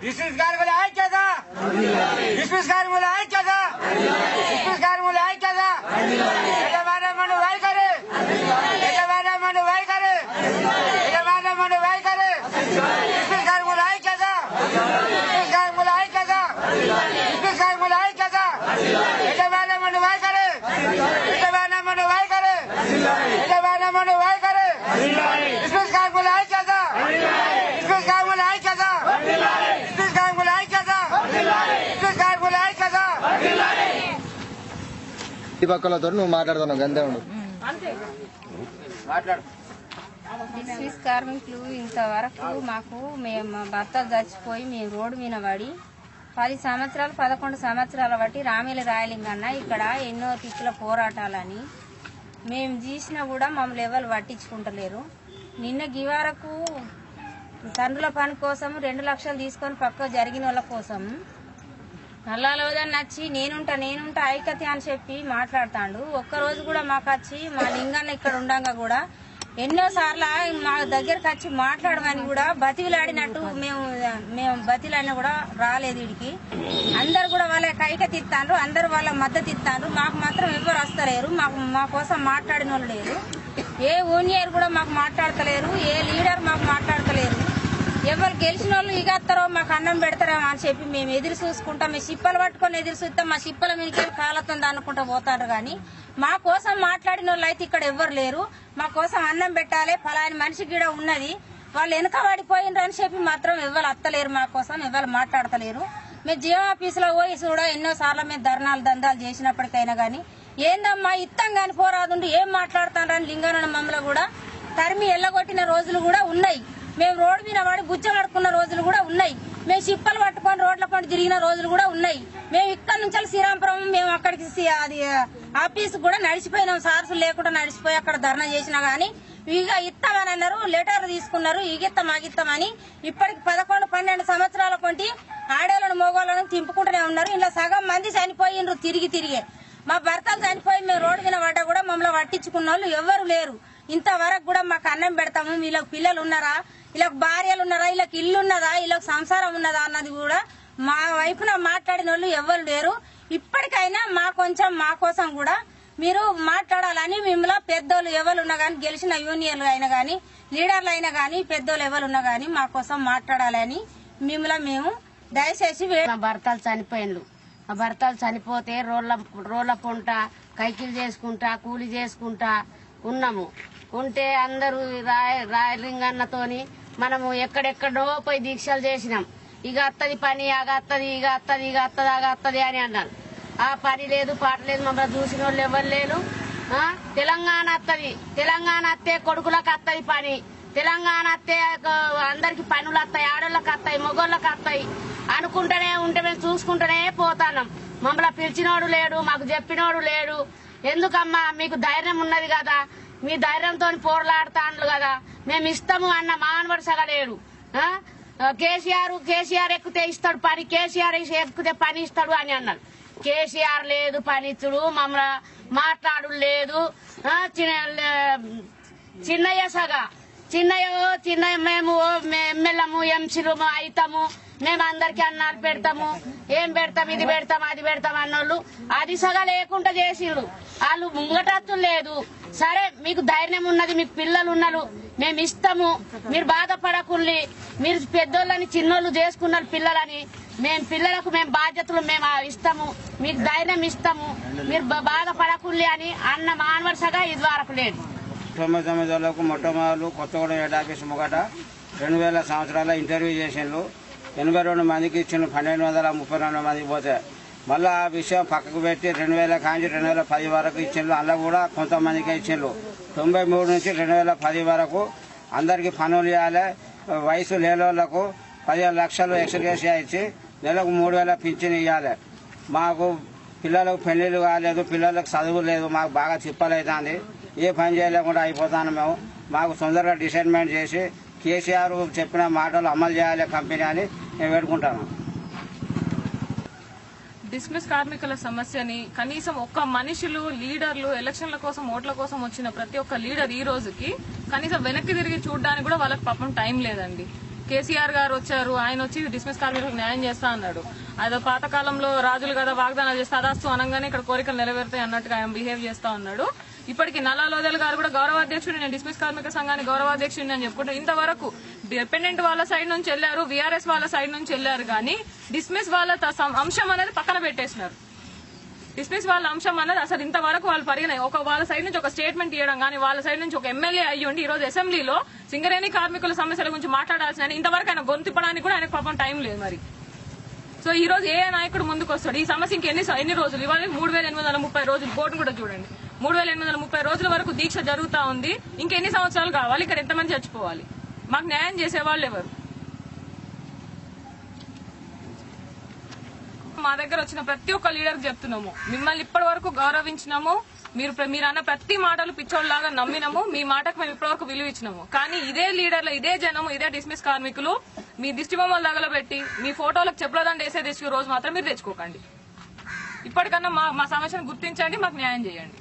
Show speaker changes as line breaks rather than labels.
Dismiss కార్మికుల ఐక్యత, dismiss కార్మికుల ఐక్యత, డిస్మిస్ కార్మికుల ఐక్యత, యజమానమండు వైఖరి, యజమానమండు వైఖరి, యజమానమండు వైఖరి, డిస్మిస్ కార్మికుల ఐక్యత, డిస్మిస్ కార్మికుల ఐక్యత, డిస్మిస్ కార్మికుల ఐక్యత, యజమానమండు వైఖరి, యజమానమండు వైఖరి, యజమానమండు వైఖరి, డిస్మిస్ కార్మికుల ఐక్యత, డిస్మిస్ కార్మికుల ఐక్యత, డిస్మిస్ కార్మికుల ఐక్యత, డిస్మిస్ కార్మికుల ఐక్యత.
ఈ పక్కలతో నువ్వు మాట్లాడుతున్నావు గంతే ఉండు
మాట్లాడు.
డిస్మిస్ కార్మికులు ఇంతవరకు మాకు మేము భర్తలు చచ్చిపోయి మేము రోడ్డు మీద పడి 10 సంవత్సరాలు 11 సంవత్సరాల బట్టి రామేల రాయలింగన్న ఇక్కడ ఎన్నో తిక్కుల పోరాటాలని మేము చేసినా కూడా మమ్మల్ని ఎవరు పట్టించుకుంటలేరు. నిన్న గివారకు తండ్రుల పని కోసం 2 లక్షలు తీసుకొని పక్క జరిగిన వాళ్ళ కోసం నల్లాలోదని వచ్చి నేనుంటా ఐక్యత అని చెప్పి మాట్లాడుతాడు. ఒక్కరోజు కూడా మాకు వచ్చి మా లింగన్న ఇక్కడ ఉండగా కూడా ఎన్నోసార్లు మా దగ్గరకు వచ్చి మాట్లాడమని కూడా బతిలాడినట్టు మేము బతిలాడినా కూడా రాలేదు. వీడికి అందరు కూడా వాళ్ళకి ఐక్యత ఇస్తాండ్రు, అందరు వాళ్ళ మద్దతు ఇస్తాండ్రు. మాకు మాత్రం ఎవరు వస్తలేరు, మా కోసం మాట్లాడిన వాళ్ళు లేరు. ఏ ఓనియర్ కూడా మాకు మాట్లాడతలేరు, ఏ లీడర్ మాకు మాట్లాడతలేరు. ఎవరు గెలిచిన వాళ్ళు ఇగత్తారో మాకు అన్నం పెడతారో అని చెప్పి మేము ఎదురు చూసుకుంటాం. మేము సిప్పలు పట్టుకొని ఎదురు చూస్తాం. మా సిప్పల మీదకి కాలతో అనుకుంటా పోతారు. కానీ మా కోసం మాట్లాడిన వాళ్ళు అయితే ఇక్కడ ఎవ్వరు లేరు. మా కోసం అన్నం పెట్టాలి ఫలాని మనిషి కూడా ఉన్నది, వాళ్ళు వెనక పడిపోయినరు అని చెప్పి మాత్రం ఎవరు అత్తలేరు, మా కోసం ఎవరు మాట్లాడతలేరు. మేము జీవం ఆఫీసులో పోయి కూడా ఎన్నోసార్లు మేము ధర్నాలు దందాలు చేసినప్పటికైనా కానీ ఏందమ్మా ఇత్తం కాని పోరాదుండి ఏం మాట్లాడుతారని లింగన్న మమ్మల్ని కూడా తరిమి ఎల్లగొట్టిన రోజులు కూడా ఉన్నాయి. మేము రోడ్డు మీద పడి గుచ్చబడుకున్న రోజులు కూడా ఉన్నాయి. మేము చిప్పలు పట్టుకొని రోడ్ల పండు తిరిగిన రోజులు కూడా ఉన్నాయి. మేము ఇక్కడ నుంచి శ్రీరాంపురం మేము అక్కడికి అది ఆఫీస్ కూడా నడిచిపోయినాం. సార్సులు లేకుండా నడిచిపోయి అక్కడ ధర్నా చేసినా గానీ ఇక ఇస్తామని అన్నారు, లెటర్ తీసుకున్నారు. ఇగిస్తాం అగిస్తామని ఇప్పటికి 11-12 సంవత్సరాల కొంటి ఆడోళ్ళను మగోళ్ళను తింపుకుంటూనే ఉన్నారు. ఇలా సగం మంది చనిపోయినరు తిరిగే. మా భర్తలు చనిపోయి మేము రోడ్డు మీద పడ్డా కూడా మమ్మల్ని పట్టించుకున్న వాళ్ళు ఎవరు లేరు. ఇంతవరకు కూడా మాకు అన్నం పెడతాము, వీళ్ళకి పిల్లలు ఉన్నారా, వీళ్ళకి భార్యలు ఉన్నారా, వీళ్ళకి ఇల్లు ఉన్నదా, వీళ్ళకి సంసారం ఉన్నదా అన్నది కూడా మా వైపున మాట్లాడిన వాళ్ళు ఎవరు లేరు. ఇప్పటికైనా మా కోసం కూడా మీరు మాట్లాడాలని మిమ్మల్ని పెద్దోళ్ళు ఎవరు ఉన్నా గానీ గెలిచిన యూనియన్లు అయినా గానీ లీడర్లు అయినా గానీ పెద్దోళ్ళు ఎవరు ఉన్నా గానీ మా కోసం మాట్లాడాలని మిమ్మల్ని మేము దయచేసి.
మా భర్తలు చనిపోయినరు, మా భర్తలు చనిపోతే రోళ్ల పొంట కైకిలు చేసుకుంటా కూలి చేసుకుంటా ఉన్నాము. ఉంటే అందరూ రాయలింగన్నతోని మనము ఎక్కడెక్కడో పోయి దీక్షలు చేసినాం. ఇక అత్తది పని అగత్తది ఇక అత్తది అని అన్నారు. ఆ పని లేదు పాట లేదు, మమ్మల్ని చూసిన వాళ్ళు ఎవరు లేరు. తెలంగాణ అత్తది, తెలంగాణ అత్తే కొడుకులకు అత్తది పని, తెలంగాణ అత్తే అందరికి పనులు వస్తాయి, ఆడోళ్ళకి వస్తాయి, మగోళ్ళకి వస్తాయి అనుకుంటూనే ఉంటే మేము చూసుకుంటూనే పోతాం. మమ్మల్ని పిలిచినోడు లేడు, మాకు చెప్పినోడు లేడు. ఎందుకమ్మా మీకు ధైర్యం ఉన్నది కదా, మీ ధైర్యంతో పోరాడుతాండ్రు కదా, మేము ఇస్తాము అన్న మానవుడు సగలేడు. కేసీఆర్ ఎక్కితే ఇస్తాడు పని, కేసీఆర్ ఎక్కితే పని ఇస్తాడు అని అన్నాడు. కేసీఆర్ లేదు పని ఇచ్చుడు, మమ్మల్ని మాట్లాడు లేదు. చిన్నయ్య మేము ఎమ్మెల్యేము ఎంసీలు అవుతాము, మేము అందరికి అన్నాలు పెడతాము, ఏం పెడతాం ఇది పెడతాం అది పెడతాం అన్నోళ్ళు అది సగా లేకుండా చేసిరు. వాళ్ళు ముంగటత్తు లేదు. సరే మీకు ధైర్యం ఉన్నది, మీకు పిల్లలు ఉన్నారు, మేము ఇస్తాము, మీరు బాధపడకుల్లి, మీరు పెద్దోళ్ళని చిన్నోళ్ళు చేసుకున్నారు పిల్లలని, మేము పిల్లలకు మేము బాధ్యతలు మేము ఇస్తాము, మీకు ధైర్యం ఇస్తాము, మీరు బాధపడకుల్లి అని అన్న మానవసగా ఇది వరకు లేదు.
99 మొట్టమొదలు కొత్తగూడెం హెడ్ ఆఫీస్ ముంగట 2000 సంవత్సరాల ఇంటర్వ్యూ చేసిండ్రు. 82 మందికి ఇచ్చిండ్రు, 1232 మందికి పోతే మళ్ళీ ఆ విషయం పక్కకు పెట్టి 2000 కాంచి 2010 వరకు ఇచ్చిండ్రు. అలా కూడా కొంతమందికి ఇచ్చిండ్రు. 93 నుంచి 2010 వరకు అందరికి పనులు ఇవ్వాలి, వయసు లేనోళ్లకు 15 లక్షలు ఎక్స్గ్రేషియా ఇచ్చి నెలకు 3000 పింఛన్ ఇవ్వాలి. మాకు పిల్లలకు పెళ్లిళ్ళు కాలేదు, పిల్లలకు చదువు లేదు, మాకు బాగా తిప్పలవుతుంది, ఏ పని చేయలేకుండా అయిపోతాను మేము. మాకు తొందరగా డిసైడ్మెంట్ చేసి కేసీఆర్ చెప్పిన మాటలు అమలు చేయాలి కంపెనీ అని మేము వేడుకుంటాను.
డిస్మిస్ కార్మికుల సమస్యని కనీసం ఒక్క మనుషులు లీడర్లు ఎలక్షన్ల కోసం ఓట్ల కోసం వచ్చిన ప్రతి ఒక్క లీడర్ ఈ రోజుకి కనీసం వెనక్కి తిరిగి చూడడానికి కూడా వాళ్ళకి పాపం టైం లేదండి. కేసీఆర్ గారు వచ్చారు, ఆయన వచ్చి డిస్మిస్ కార్మికులకు న్యాయం చేస్తా అన్నాడు. అదో పాతకాలంలో రాజులు కదా వాగ్దానాలు చేస్తే అదాస్తు అనగానే ఇక్కడ కోరికలు నెరవేరుతాయి అన్నట్టుగా ఆయన బిహేవ్ చేస్తా ఉన్నాడు. ఇప్పటికి నల్లా లోదల్ గారు కూడా గౌరవాధ్యక్షుడు, నేను డిస్మిస్ కార్మిక సంఘానికి గౌరవాధ్యక్షుడిని అని చెప్పుకుంటారు. ఇంతవరకు డిపెండెంట్ వాళ్ళ సైడ్ నుంచి వెళ్లారు, వీఆర్ఎస్ వాళ్ళ సైడ్ నుంచి వెళ్లారు, కానీ డిస్మిస్ వాళ్ళ అంశం అనేది పక్కన పెట్టేసినారు. డిస్మిస్ వాళ్ళ అంశం అన్నది అసలు ఇంతవరకు వాళ్ళు ఒక వాళ్ళ సైడ్ నుంచి ఒక స్టేట్మెంట్ ఇవ్వడం కానీ, వాళ్ళ సైడ్ నుంచి ఒక ఎమ్మెల్యే అయ్యి ఉండి ఈ రోజు అసెంబ్లీలో సింగరేణి కార్మికుల సమస్యల గురించి మాట్లాడాల్సిన ఇంతవరకు ఆయన గొంతిప్పడానికి కూడా ఆయనకు పాపం టైం లేదు. మరి సో ఈ రోజు ఏ నాయకుడు ముందుకు వస్తాడు? ఈ సమస్య ఇంకెన్ని రోజులు? ఇవాళ 3830 రోజులు, బోర్డు కూడా చూడండి, 3830 రోజుల వరకు దీక్ష జరుగుతా ఉంది. ఇంకెన్ని సంవత్సరాలు కావాలి? ఇక్కడ ఎంతమంది చచ్చిపోవాలి? మాకు న్యాయం చేసేవాళ్ళు ఎవరు? మా దగ్గర వచ్చిన ప్రతి ఒక్క లీడర్ చెప్తున్నాము, మిమ్మల్ని ఇప్పటి వరకు గౌరవించినాము, మీరు అన్న ప్రతి మాటలు పిచ్చోళ్ళలాగా నమ్మినాము, మీ మాటకు మేము ఇప్పటివరకు విలువ ఇచ్చినాము. కానీ ఇదే లీడర్లు, ఇదే జనము, ఇదే డిస్మిస్ కార్మికులు మీ దిష్టి బొమ్మలు తగలబెట్టి మీ ఫోటోలకు చెప్పులదండ వేసే దిష్టి రోజు మాత్రం మీరు తెచ్చుకోకండి. ఇప్పటికన్నా మా సమస్యను గుర్తించండి, మాకు న్యాయం చేయండి.